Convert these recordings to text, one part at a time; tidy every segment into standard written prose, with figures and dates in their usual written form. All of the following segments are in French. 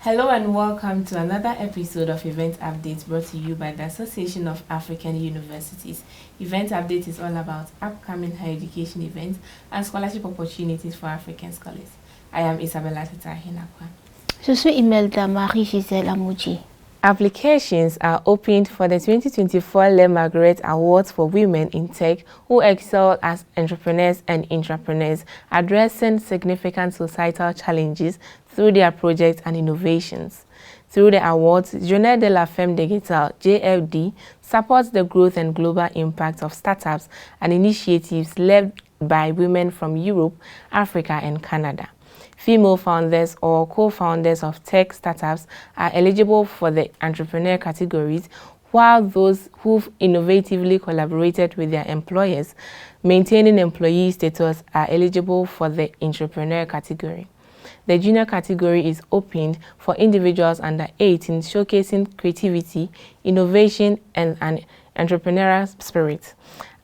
Hello and welcome to another episode of Event Updates brought to you by the Association of African Universities. Event Update is all about upcoming higher education events and scholarship opportunities for African scholars. I am Isabella Tatahinakwa. Je suis Imelda Marie-Gisèle Amouji. Applications are opened for the 2024 Le Margaret Awards for Women in Tech who excel as entrepreneurs and intrapreneurs, addressing significant societal challenges through their projects and innovations. Through the awards, Journée de la Femme Digitale (JFD) supports the growth and global impact of startups and initiatives led by women from Europe, Africa, and Canada. Female founders or co-founders of tech startups are eligible for the entrepreneur categories, while those who've innovatively collaborated with their employers, maintaining employee status, are eligible for the entrepreneur category. The junior category is opened for individuals under 18 showcasing creativity, innovation, and an entrepreneurial spirit.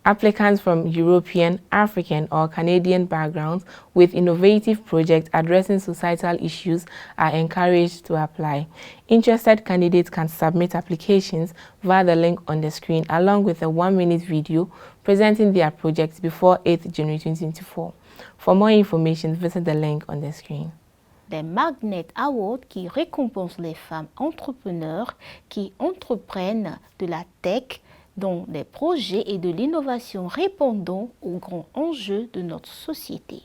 Applicants from European, African, or Canadian backgrounds with innovative projects addressing societal issues are encouraged to apply. Interested candidates can submit applications via the link on the screen along with a 1-minute video presenting their projects before 8th January 2024. For more information, visit the link on the screen. Les Magnet Awards qui récompensent les femmes entrepreneurs qui entreprennent de la tech dans des projets et de l'innovation répondant aux grands enjeux de notre société.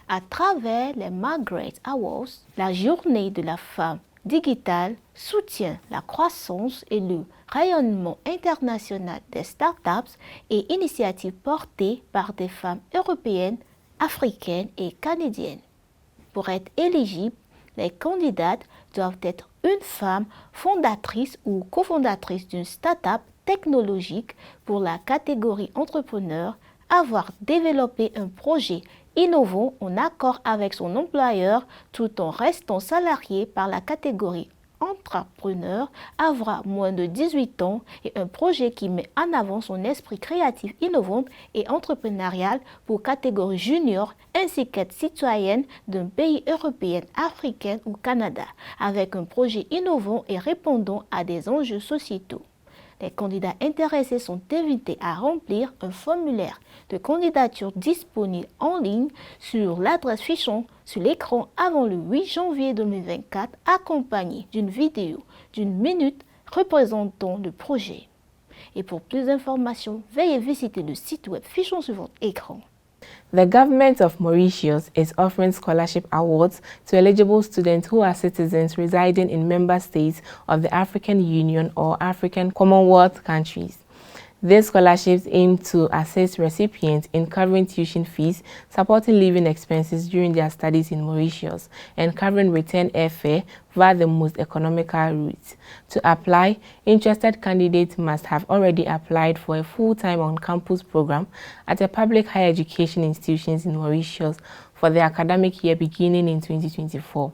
À travers les Margaret Awards, la journée de la femme digitale soutient la croissance et le rayonnement international des startups et initiatives portées par des femmes européennes, africaines et canadiennes. Pour être éligibles, les candidates doivent être une femme fondatrice ou cofondatrice d'une start-up technologique pour la catégorie entrepreneur, avoir développé un projet innovant en accord avec son employeur tout en restant salarié par la catégorie entrepreneur, avoir moins de 18 ans et un projet qui met en avant son esprit créatif, innovant et entrepreneurial pour catégorie junior ainsi qu'être citoyenne d'un pays européen, africain ou Canada avec un projet innovant et répondant à des enjeux sociétaux. Les candidats intéressés sont invités à remplir un formulaire de candidature disponible en ligne sur l'adresse fichant sur l'écran avant le 8 janvier 2024, accompagné d'une vidéo d'une minute représentant le projet. Et pour plus d'informations, veuillez visiter le site web fichant sur votre écran. The government of Mauritius is offering scholarship awards to eligible students who are citizens residing in member states of the African Union or African Commonwealth countries. These scholarships aim to assist recipients in covering tuition fees, supporting living expenses during their studies in Mauritius, and covering return airfare via the most economical route. To apply, interested candidates must have already applied for a full-time on-campus program at a public higher education institutions in Mauritius for the academic year beginning in 2024.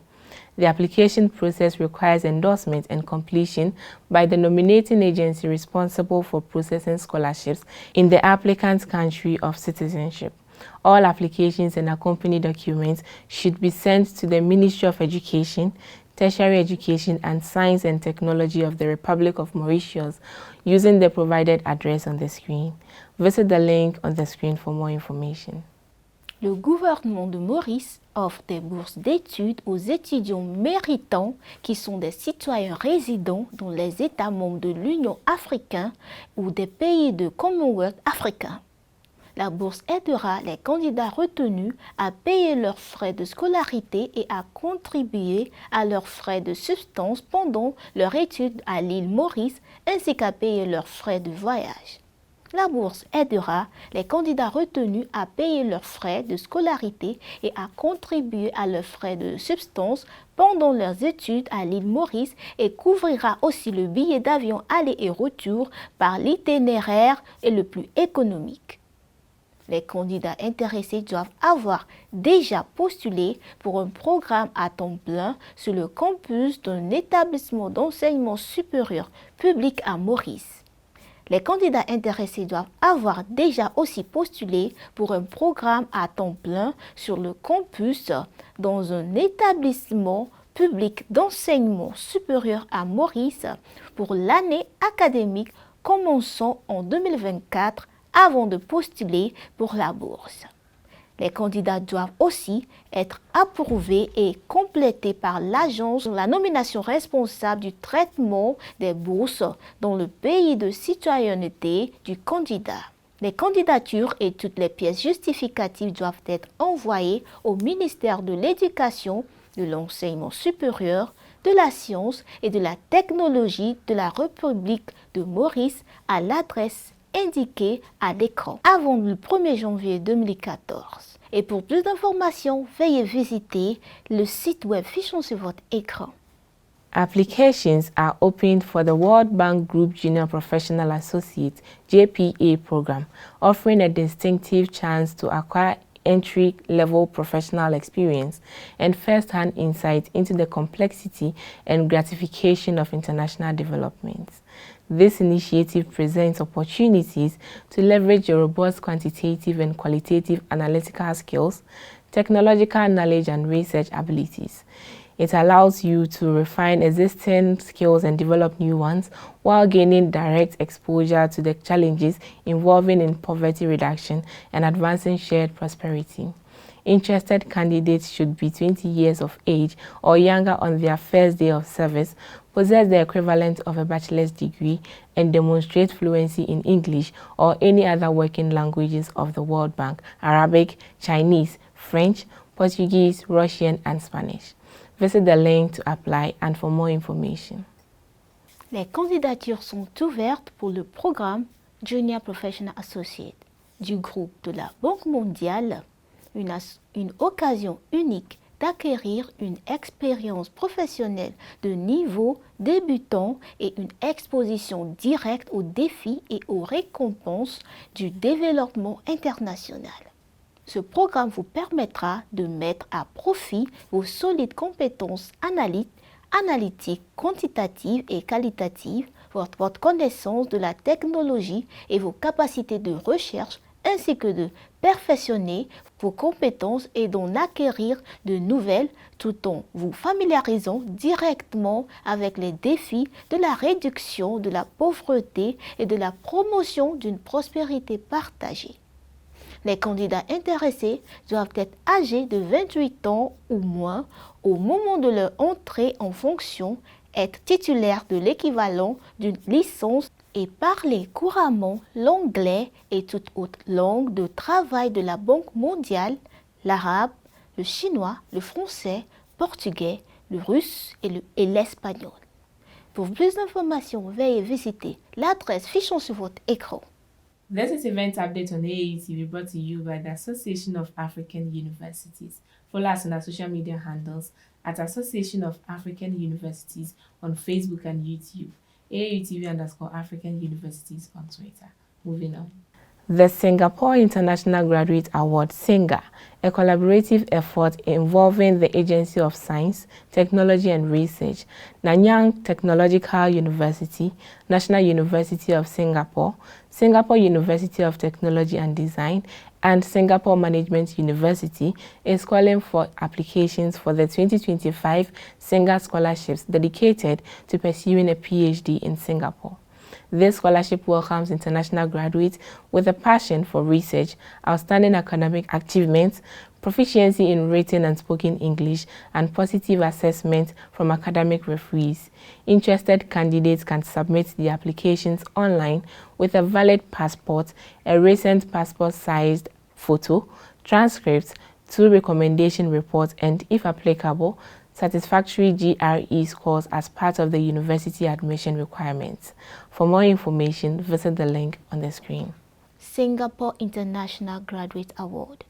The application process requires endorsement and completion by the nominating agency responsible for processing scholarships in the applicant's country of citizenship. All applications and accompanying documents should be sent to the Ministry of Education, Tertiary Education and Science and Technology of the Republic of Mauritius using the provided address on the screen. Visit the link on the screen for more information. Le gouvernement de Maurice offre des bourses d'études aux étudiants méritants qui sont des citoyens résidents dans les États membres de l'Union africaine ou des pays de Commonwealth africain. La bourse aidera les candidats retenus à payer leurs frais de scolarité et à contribuer à leurs frais de subsistance pendant leur étude à l'île Maurice ainsi qu'à payer leurs frais de voyage. La bourse aidera les candidats retenus à payer leurs frais de scolarité et à contribuer à leurs frais de subsistance pendant leurs études à l'île Maurice et couvrira aussi le billet d'avion aller et retour par l'itinéraire et le plus économique. Les candidats intéressés doivent avoir déjà postulé pour un programme à temps plein sur le campus d'un établissement d'enseignement supérieur public à Maurice. Les candidats intéressés doivent avoir déjà aussi postulé pour un programme à temps plein sur le campus dans un établissement public d'enseignement supérieur à Maurice pour l'année académique commençant en 2024 avant de postuler pour la bourse. Les candidats doivent aussi être approuvés et complétés par l'agence de la nomination responsable du traitement des bourses dans le pays de citoyenneté du candidat. Les candidatures et toutes les pièces justificatives doivent être envoyées au ministère de l'Éducation, de l'Enseignement supérieur, de la Science et de la Technologie de la République de Maurice à l'adresse indiquée à l'écran avant le 1er janvier 2014. Et pour plus d'informations, veuillez visiter le site web affiché sur votre écran. Applications are opened for the World Bank Group Junior Professional Associate JPA program, offering a distinctive chance to acquire entry-level professional experience and first-hand insight into the complexity and gratification of international developments. This initiative presents opportunities to leverage your robust quantitative and qualitative analytical skills, technological knowledge, and research abilities. It allows you to refine existing skills and develop new ones while gaining direct exposure to the challenges involving in poverty reduction and advancing shared prosperity. Interested candidates should be 20 years of age or younger on their first day of service, possess the equivalent of a bachelor's degree, and demonstrate fluency in English or any other working languages of the World Bank: Arabic, Chinese, French, Portuguese, Russian, and Spanish. Visit the link to apply and for more information. Les candidatures sont ouvertes pour le programme Junior Professional Associate du groupe de la Banque mondiale, une occasion unique d'acquérir une expérience professionnelle de niveau débutant et une exposition directe aux défis et aux récompenses du développement international. Ce programme vous permettra de mettre à profit vos solides compétences analytiques, quantitatives et qualitatives, votre connaissance de la technologie et vos capacités de recherche, ainsi que de perfectionner vos compétences et d'en acquérir de nouvelles tout en vous familiarisant directement avec les défis de la réduction de la pauvreté et de la promotion d'une prospérité partagée. Les candidats intéressés doivent être âgés de 28 ans ou moins au moment de leur entrée en fonction, être titulaires de l'équivalent d'une licence et parler couramment l'anglais et toute autre langue de travail de la Banque mondiale, l'arabe, le chinois, le français, portugais, le russe et l'espagnol. Pour plus d'informations, veuillez visiter l'adresse affichée sur votre écran. This is event update on AAUTV brought to you by the Association of African Universities. Follow us on our social media handles at Association of African Universities on Facebook and YouTube. AAUTV_African Universities on Twitter. Moving on. The Singapore International Graduate Award, SINGA, a collaborative effort involving the Agency of Science, Technology and Research, Nanyang Technological University, National University of Singapore, Singapore University of Technology and Design, and Singapore Management University, is calling for applications for the 2025 SINGA scholarships dedicated to pursuing a PhD in Singapore. This scholarship welcomes international graduates with a passion for research, outstanding academic achievements, proficiency in written and spoken English, and positive assessment from academic referees. Interested candidates can submit the applications online with a valid passport, a recent passport-sized photo, transcripts, 2 recommendation reports, and, if applicable, satisfactory GRE scores as part of the university admission requirements. For more information, visit the link on the screen. Singapore International Graduate Award,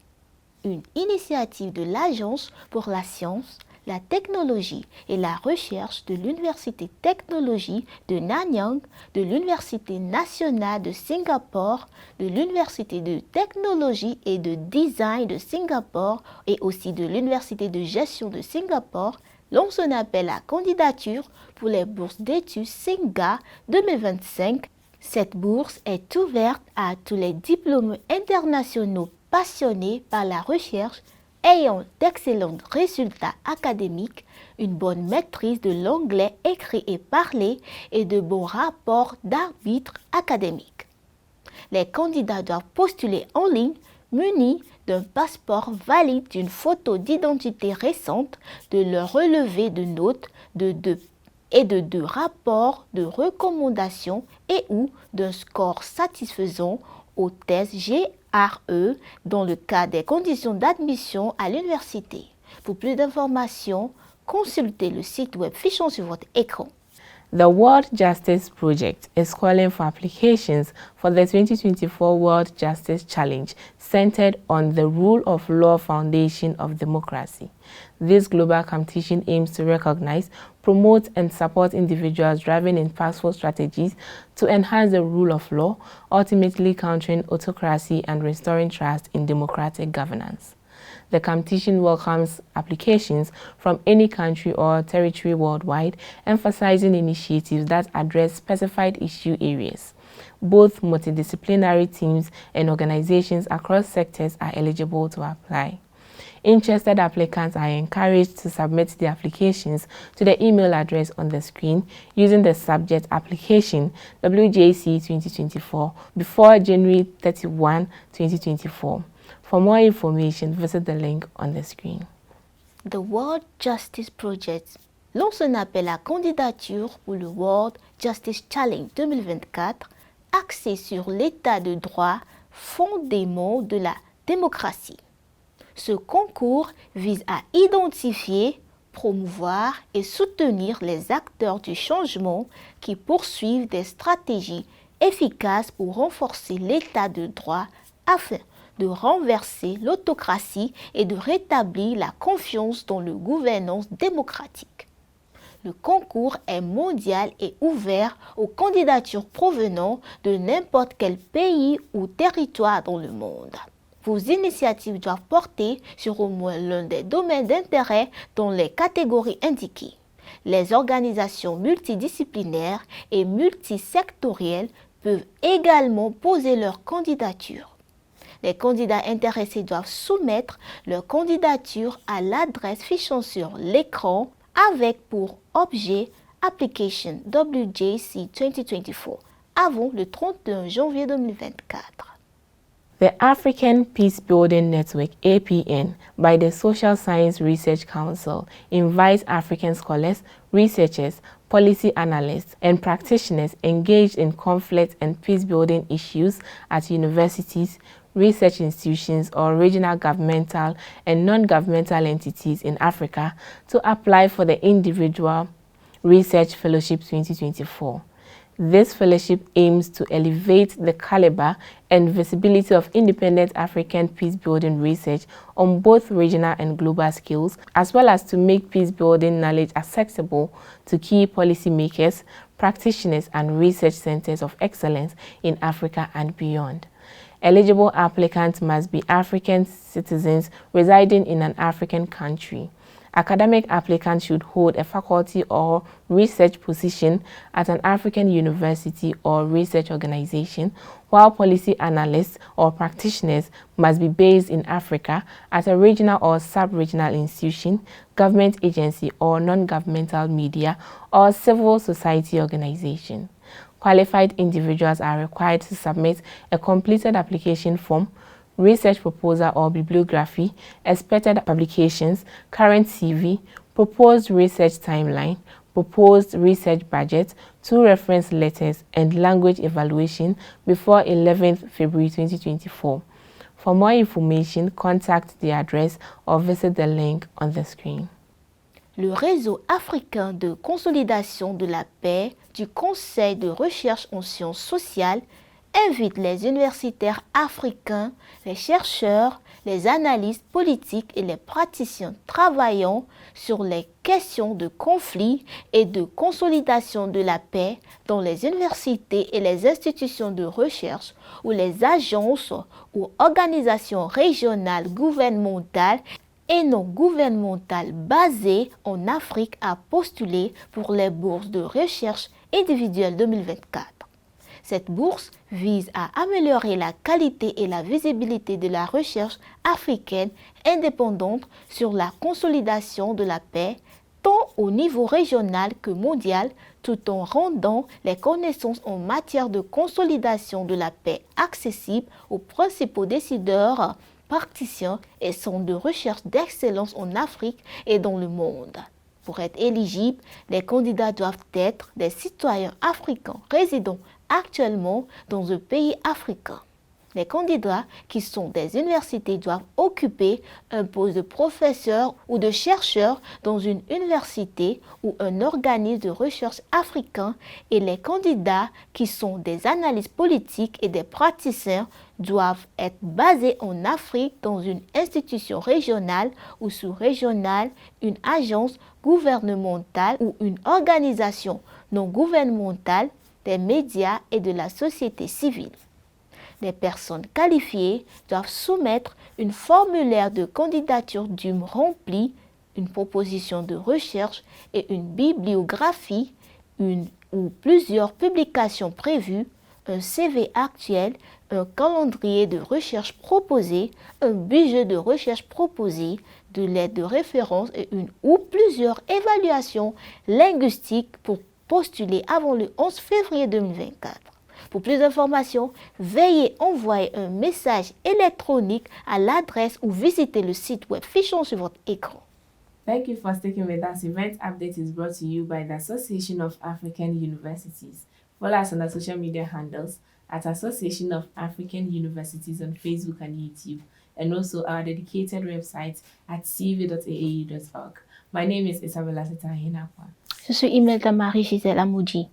une initiative de l'Agence pour la science, la technologie et la recherche de l'Université Technologie de Nanyang, de l'Université nationale de Singapour, de l'Université de technologie et de design de Singapour et aussi de l'Université de gestion de Singapour, lance un appel à candidature pour les bourses d'études SINGA 2025. Cette bourse est ouverte à tous les diplômés internationaux passionnés par la recherche, ayant d'excellents résultats académiques, une bonne maîtrise de l'anglais écrit et parlé et de bons rapports d'arbitre académique. Les candidats doivent postuler en ligne munis d'un passeport valide, d'une photo d'identité récente, de leur relevé de notes, de deux rapports de recommandation et ou d'un score satisfaisant aux tests GRE dans le cas des conditions d'admission à l'université. Pour plus d'informations, consultez le site web affiché sur votre écran. The World Justice Project is calling for applications for the 2024 World Justice Challenge centered on the rule of law foundation of democracy. This global competition aims to recognize, promote, and support individuals driving impactful strategies to enhance the rule of law, ultimately countering autocracy and restoring trust in democratic governance. The competition welcomes applications from any country or territory worldwide, emphasizing initiatives that address specified issue areas. Both multidisciplinary teams and organizations across sectors are eligible to apply. Interested applicants are encouraged to submit the applications to the email address on the screen using the subject application WJC 2024 before January 31, 2024. For more information, visit the link on the screen. The World Justice Project lance un appel à candidature pour le World Justice Challenge 2024 axé sur l'état de droit, fondement de la démocratie. Ce concours vise à identifier, promouvoir et soutenir les acteurs du changement qui poursuivent des stratégies efficaces pour renforcer l'état de droit afin de renverser l'autocratie et de rétablir la confiance dans la gouvernance démocratique. Le concours est mondial et ouvert aux candidatures provenant de n'importe quel pays ou territoire dans le monde. Vos initiatives doivent porter sur au moins l'un des domaines d'intérêt dans les catégories indiquées. Les organisations multidisciplinaires et multisectorielles peuvent également poser leur candidature. Les candidats intéressés doivent soumettre leur candidature à l'adresse affichée sur l'écran avec pour objet Application WJC 2024 avant le 31 janvier 2024. The African Peace Building Network, APN, by the Social Science Research Council invites African scholars, researchers, policy analysts, and practitioners engaged in conflict and peace-building issues at universities, research institutions, or regional governmental and non-governmental entities in Africa to apply for the Individual Research Fellowship 2024. This fellowship aims to elevate the caliber and visibility of independent African peace-building research on both regional and global scales, as well as to make peace-building knowledge accessible to key policymakers, practitioners, and research centers of excellence in Africa and beyond. Eligible applicants must be African citizens residing in an African country. Academic applicants should hold a faculty or research position at an African university or research organization, while policy analysts or practitioners must be based in Africa at a regional or sub-regional institution, government agency or non-governmental media or civil society organization. Qualified individuals are required to submit a completed application form, research proposal or bibliography, expected publications, current CV, proposed research timeline, proposed research budget, 2 reference letters, and language evaluation before 11th February 2024. For more information, contact the address or visit the link on the screen. Le Réseau africain de consolidation de la paix du Conseil de recherche en sciences sociales invite les universitaires africains, les chercheurs, les analystes politiques et les praticiens travaillant sur les questions de conflit et de consolidation de la paix dans les universités et les institutions de recherche ou les agences ou organisations régionales gouvernementales et non gouvernementales basées en Afrique à postuler pour les bourses de recherche individuelles 2024. Cette bourse vise à améliorer la qualité et la visibilité de la recherche africaine indépendante sur la consolidation de la paix, tant au niveau régional que mondial, tout en rendant les connaissances en matière de consolidation de la paix accessibles aux principaux décideurs, praticiens et centres de recherche d'excellence en Afrique et dans le monde. Pour être éligibles, les candidats doivent être des citoyens africains résidant actuellement dans un pays africain. Les candidats qui sont des universités doivent occuper un poste de professeur ou de chercheur dans une université ou un organisme de recherche africain et les candidats qui sont des analystes politiques et des praticiens doivent être basés en Afrique dans une institution régionale ou sous-régionale, une agence gouvernementale ou une organisation non gouvernementale, des médias et de la société civile. Les personnes qualifiées doivent soumettre un formulaire de candidature dûment rempli, une proposition de recherche et une bibliographie, une ou plusieurs publications prévues, un CV actuel, un calendrier de recherche proposé, un budget de recherche proposé, de l'aide de référence et une ou plusieurs évaluations linguistiques pour postuler avant le 11 février 2024. Pour plus d'informations, veuillez envoyer un message électronique à l'adresse ou visiter le site web fichant sur votre écran. Thank you for sticking with us. Event Update is brought to you by the Association of African Universities. Follow us on the social media handles at Association of African Universities on Facebook and YouTube, and also our dedicated website at cv.aau.org. My name is Isabella Setahinakwa. Je suis Imelda Marie Gisèle Amoudji.